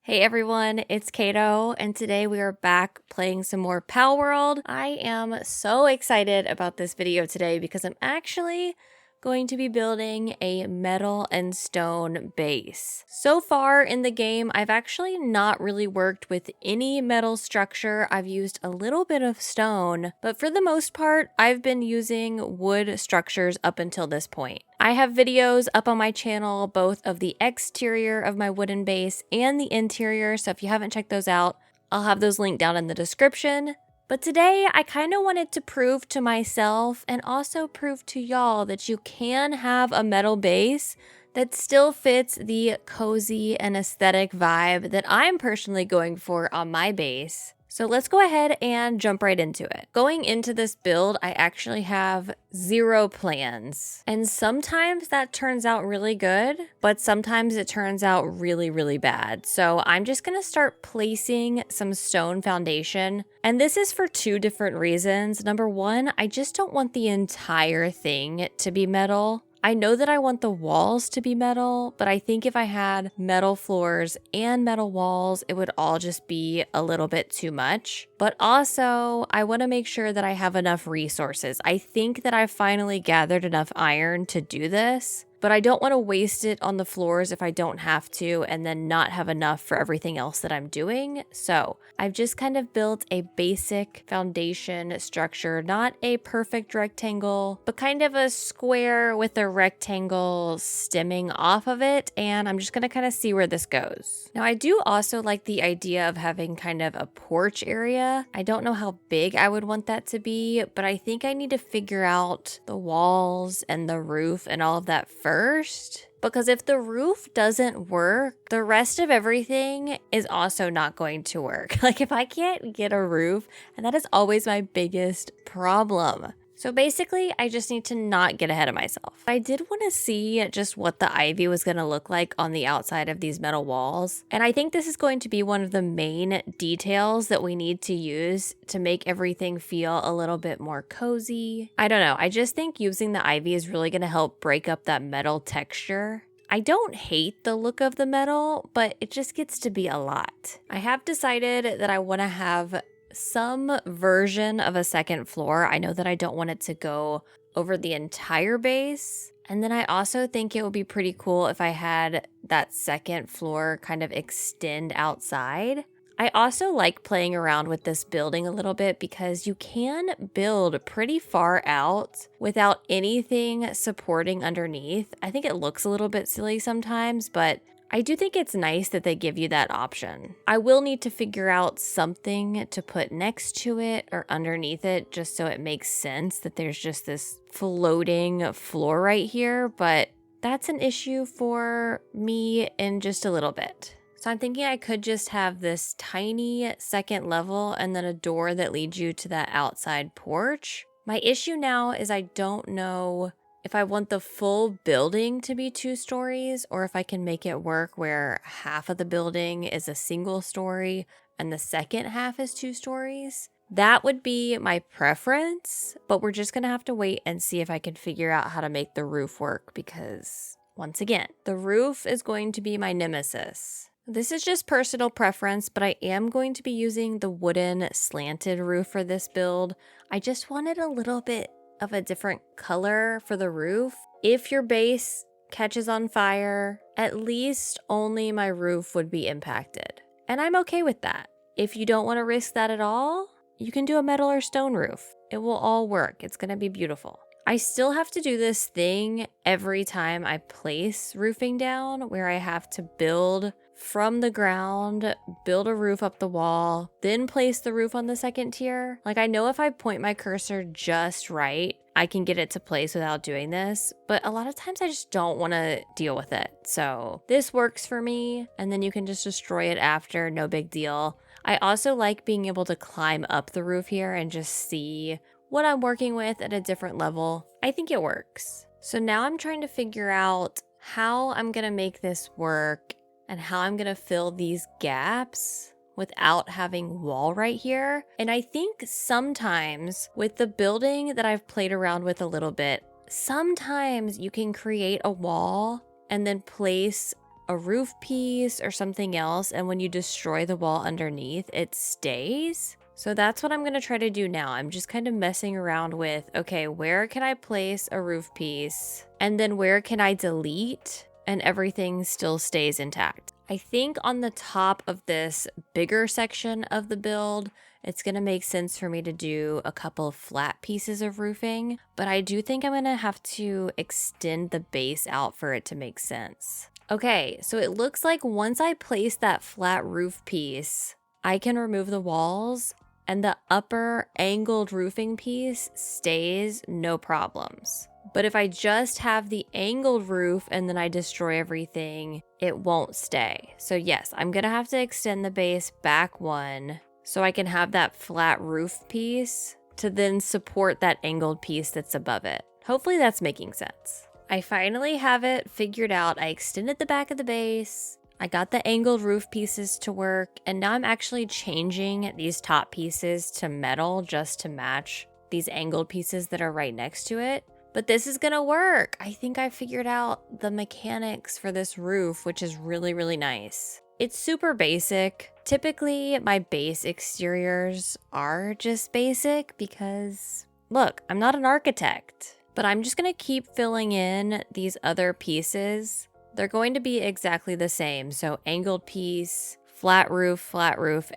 Hey everyone, it's Caito, and today we are back playing some more Palworld. I am so excited about this video today because I'm actually going to be building a metal and stone base. So far in the game, I've actually not really worked with any metal structure. I've used a little bit of stone, but for the most part, I've been using wood structures up until this point. I have videos up on my channel, both of the exterior of my wooden base and the interior, so if you haven't checked those out, I'll have those linked down in the description. But today, I kind of wanted to prove to myself and also prove to y'all that you can have a metal base that still fits the cozy and aesthetic vibe that I'm personally going for on my base. So let's go ahead and jump right into it. Going into this build, I actually have 0 plans. And sometimes that turns out really good, but sometimes it turns out really, really bad. So I'm just gonna start placing some stone foundation. And this is for 2 different reasons. Number 1, I just don't want the entire thing to be metal. I know that I want the walls to be metal, but I think if I had metal floors and metal walls, it would all just be a little bit too much. But also, I want to make sure that I have enough resources. I think that I've finally gathered enough iron to do this, but I don't want to waste it on the floors if I don't have to and then not have enough for everything else that I'm doing. So I've just kind of built a basic foundation structure, not a perfect rectangle, but kind of a square with a rectangle stemming off of it. And I'm just going to kind of see where this goes. Now, I do also like the idea of having kind of a porch area. I don't know how big I would want that to be, but I think I need to figure out the walls and the roof and all of that first, because if the roof doesn't work, the rest of everything is also not going to work. Like if I can't get a roof, and that is always my biggest problem. So basically, I just need to not get ahead of myself. I did want to see just what the ivy was going to look like on the outside of these metal walls. And I think this is going to be one of the main details that we need to use to make everything feel a little bit more cozy. I don't know. I just think using the ivy is really going to help break up that metal texture. I don't hate the look of the metal, but it just gets to be a lot. I have decided that I want to have some version of a second floor. I know that I don't want it to go over the entire base. And then I also think it would be pretty cool if I had that second floor kind of extend outside. I also like playing around with this building a little bit because you can build pretty far out without anything supporting underneath. I think it looks a little bit silly sometimes, but I do think it's nice that they give you that option. I will need to figure out something to put next to it or underneath it just so it makes sense that there's just this floating floor right here, but that's an issue for me in just a little bit. So I'm thinking I could just have this tiny second level and then a door that leads you to that outside porch. My issue now is I don't know if I want the full building to be 2 stories or if I can make it work where half of the building is a single story and the second half is 2 stories. That would be my preference, but we're just gonna have to wait and see if I can figure out how to make the roof work because, once again, the roof is going to be my nemesis. This is just personal preference, but I am going to be using the wooden slanted roof for this build. I just wanted a little bit of a different color for the roof. If your base catches on fire, at least only my roof would be impacted. And I'm okay with that. If you don't want to risk that at all, you can do a metal or stone roof. It will all work. It's going to be beautiful. I still have to do this thing every time I place roofing down where I have to build from the ground, build a roof up the wall, then place the roof on the second tier. Like I know if I point my cursor just right, I can get it to place without doing this, but a lot of times I just don't want to deal with it. So this works for me, and then you can just destroy it after, no big deal. I also like being able to climb up the roof here and just see what I'm working with at a different level. I think it works. So now I'm trying to figure out how I'm gonna make this work and how I'm gonna fill these gaps without having wall right here. And I think sometimes with the building that I've played around with a little bit, sometimes you can create a wall and then place a roof piece or something else, and when you destroy the wall underneath, it stays. So that's what I'm going to try to do now. I'm just kind of messing around with, okay, where can I place a roof piece? And then where can I delete and everything still stays intact? I think on the top of this bigger section of the build, it's going to make sense for me to do a couple of flat pieces of roofing, but I do think I'm going to have to extend the base out for it to make sense. Okay, so it looks like once I place that flat roof piece, I can remove the walls and the upper angled roofing piece stays no problems. But if I just have the angled roof and then I destroy everything, it won't stay. So yes, I'm gonna have to extend the base back one so I can have that flat roof piece to then support that angled piece that's above it. Hopefully that's making sense. I finally have it figured out. I extended the back of the base. I got the angled roof pieces to work, and now I'm actually changing these top pieces to metal just to match these angled pieces that are right next to it. But this is gonna work. I think I figured out the mechanics for this roof, which is really, really nice. It's super basic. Typically, my base exteriors are just basic because, look, I'm not an architect, but I'm just gonna keep filling in these other pieces. They're going to be exactly the same. So angled piece, flat roof,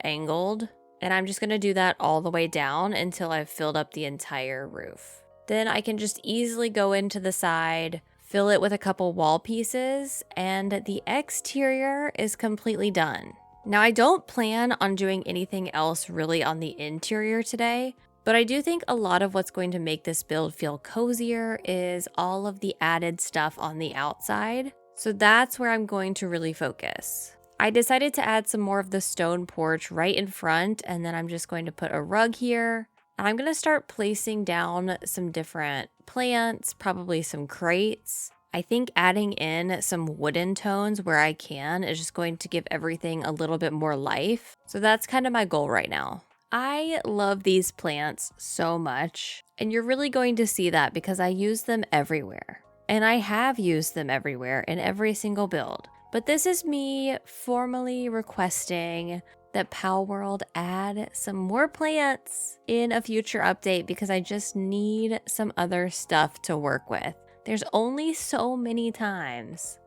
angled. And I'm just gonna do that all the way down until I've filled up the entire roof. Then I can just easily go into the side, fill it with a couple wall pieces, and the exterior is completely done. Now I don't plan on doing anything else really on the interior today, but I do think a lot of what's going to make this build feel cozier is all of the added stuff on the outside. So that's where I'm going to really focus. I decided to add some more of the stone porch right in front, and then I'm just going to put a rug here. And I'm going to start placing down some different plants, probably some crates. I think adding in some wooden tones where I can is just going to give everything a little bit more life. So that's kind of my goal right now. I love these plants so much, and you're really going to see that because I use them everywhere. And I have used them everywhere in every single build. But this is me formally requesting that Palworld add some more plants in a future update because I just need some other stuff to work with. There's only so many times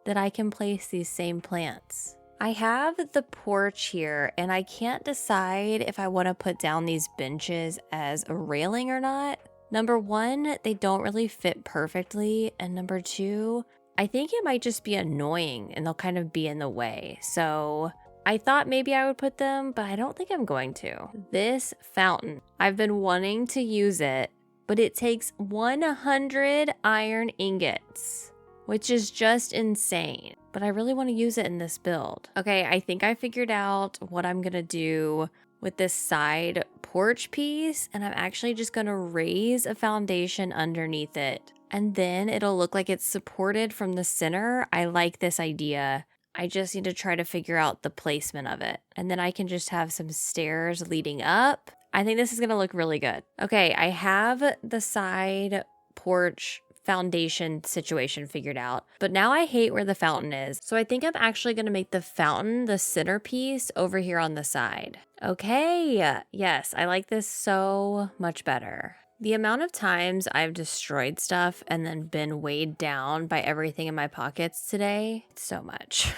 that I can place these same plants. I have the porch here and I can't decide if I want to put down these benches as a railing or not. Number one, they don't really fit perfectly. And number two, I think it might just be annoying and they'll kind of be in the way. So I thought maybe I would put them, but I don't think I'm going to. This fountain, I've been wanting to use it, but it takes 100 iron ingots, which is just insane. But I really want to use it in this build. Okay, I think I figured out what I'm gonna do with this side porch piece, and I'm actually just gonna raise a foundation underneath it. And then it'll look like it's supported from the center. I like this idea. I just need to try to figure out the placement of it. And then I can just have some stairs leading up. I think this is gonna look really good. Okay, I have the side porch foundation situation figured out, but now I hate where the fountain is. So I think I'm actually gonna make the fountain the centerpiece over here on the side. Okay, yes, I like this so much better. The amount of times I've destroyed stuff and then been weighed down by everything in my pockets today, it's so much.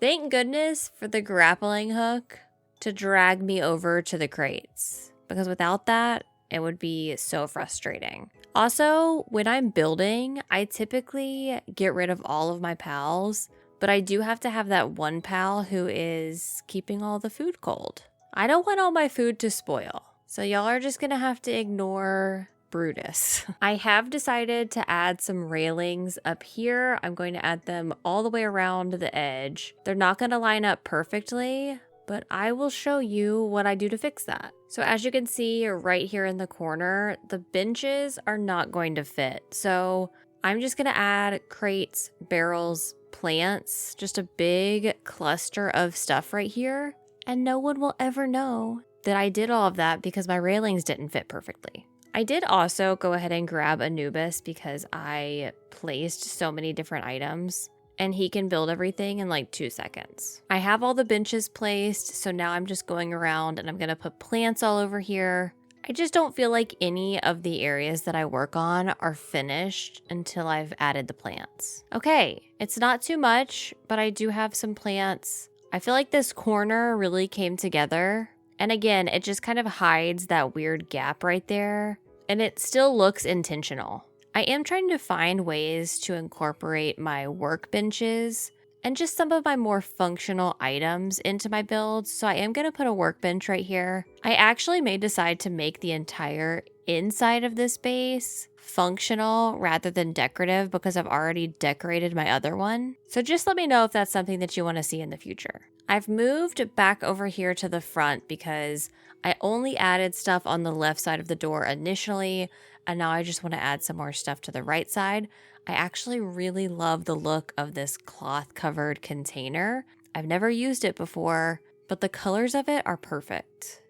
Thank goodness for the grappling hook to drag me over to the crates, because without that, it would be so frustrating. Also, when I'm building, I typically get rid of all of my pals, but I do have to have that one pal who is keeping all the food cold. I don't want all my food to spoil. So y'all are just gonna have to ignore Brutus. I have decided to add some railings up here. I'm going to add them all the way around the edge. They're not gonna line up perfectly, but I will show you what I do to fix that. So as you can see right here in the corner, the benches are not going to fit. So I'm just gonna add crates, barrels, plants, just a big cluster of stuff right here. And no one will ever know that I did all of that because my railings didn't fit perfectly. I did also go ahead and grab Anubis because I placed so many different items. and he can build everything in like 2 seconds. I have all the benches placed, so now I'm just going around and I'm gonna put plants all over here. I just don't feel like any of the areas that I work on are finished until I've added the plants. Okay, it's not too much, but I do have some plants. I feel like this corner really came together. And again, it just kind of hides that weird gap right there. And it still looks intentional. I am trying to find ways to incorporate my workbenches and just some of my more functional items into my builds. So I am going to put a workbench right here. I actually may decide to make the entire inside of this base functional rather than decorative because I've already decorated my other one. So just let me know if that's something that you want to see in the future. I've moved back over here to the front because I only added stuff on the left side of the door initially, and now I just want to add some more stuff to the right side. I actually really love the look of this cloth covered container. I've never used it before, but the colors of it are perfect.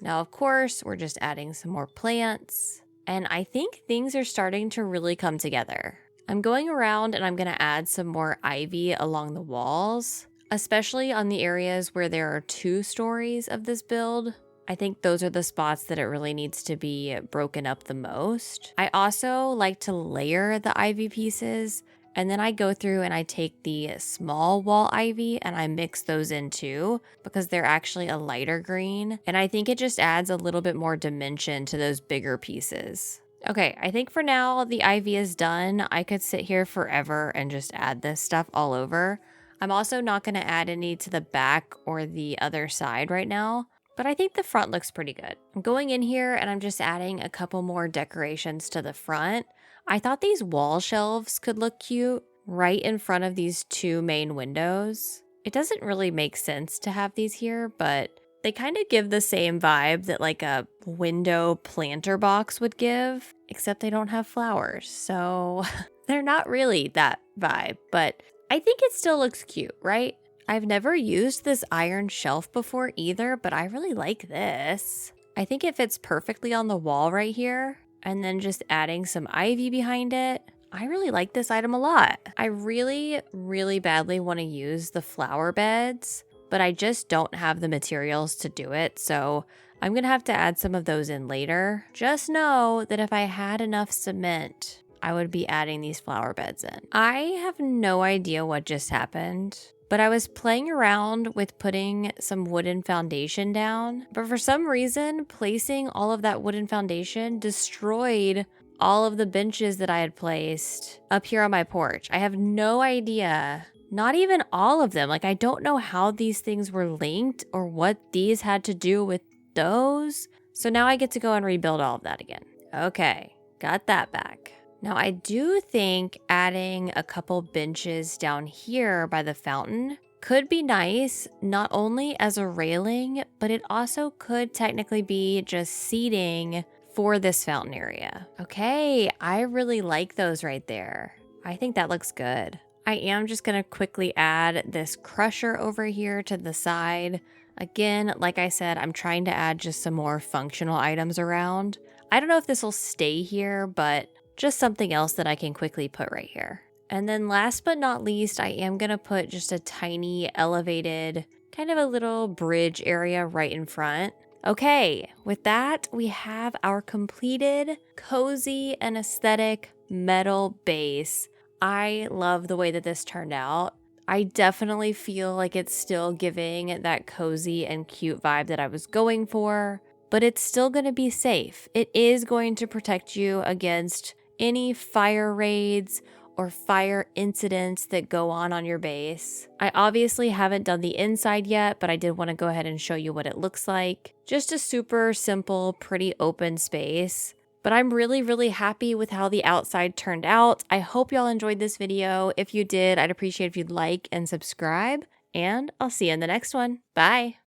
Now, of course, we're just adding some more plants, and I think things are starting to really come together. I'm going around and I'm going to add some more ivy along the walls, especially on the areas where there are 2 stories of this build. I think those are the spots that it really needs to be broken up the most. I also like to layer the ivy pieces, and then I go through and I take the small wall ivy and I mix those in too because they're actually a lighter green, and I think it just adds a little bit more dimension to those bigger pieces. Okay, I think for now the ivy is done. I could sit here forever and just add this stuff all over. I'm also not going to add any to the back or the other side right now, but I think the front looks pretty good. I'm going in here and I'm just adding a couple more decorations to the front. I thought these wall shelves could look cute right in front of these 2 main windows. It doesn't really make sense to have these here, but they kind of give the same vibe that like a window planter box would give, except they don't have flowers. So they're not really that vibe, but I think it still looks cute, right? I've never used this iron shelf before either, but I really like this. I think it fits perfectly on the wall right here, and then just adding some ivy behind it. I really like this item a lot. I really, really badly want to use the flower beds, but I just don't have the materials to do it, so I'm gonna have to add some of those in later. Just know that if I had enough cement, I would be adding these flower beds in. I have no idea what just happened, but I was playing around with putting some wooden foundation down, but for some reason, placing all of that wooden foundation destroyed all of the benches that I had placed up here on my porch. I have no idea. Not even all of them. Like, I don't know how these things were linked or what these had to do with those. So now I get to go and rebuild all of that again. Okay, got that back. Now, I do think adding a couple benches down here by the fountain could be nice, not only as a railing, but it also could technically be just seating for this fountain area. Okay, I really like those right there. I think that looks good. I am just gonna quickly add this crusher over here to the side. Again, like I said, I'm trying to add just some more functional items around. I don't know if this will stay here, but just something else that I can quickly put right here. And then last but not least, I am gonna put just a tiny elevated, kind of a little bridge area right in front. Okay, with that, we have our completed, cozy, and aesthetic metal base. I love the way that this turned out. I definitely feel like it's still giving that cozy and cute vibe that I was going for, but it's still gonna be safe. It is going to protect you against any fire raids or fire incidents that go on your base. I obviously haven't done the inside yet, but I did want to go ahead and show you what it looks like. Just a super simple, pretty open space. But I'm really, really happy with how the outside turned out. I hope y'all enjoyed this video. If you did, I'd appreciate if you'd like and subscribe, and I'll see you in the next one. Bye.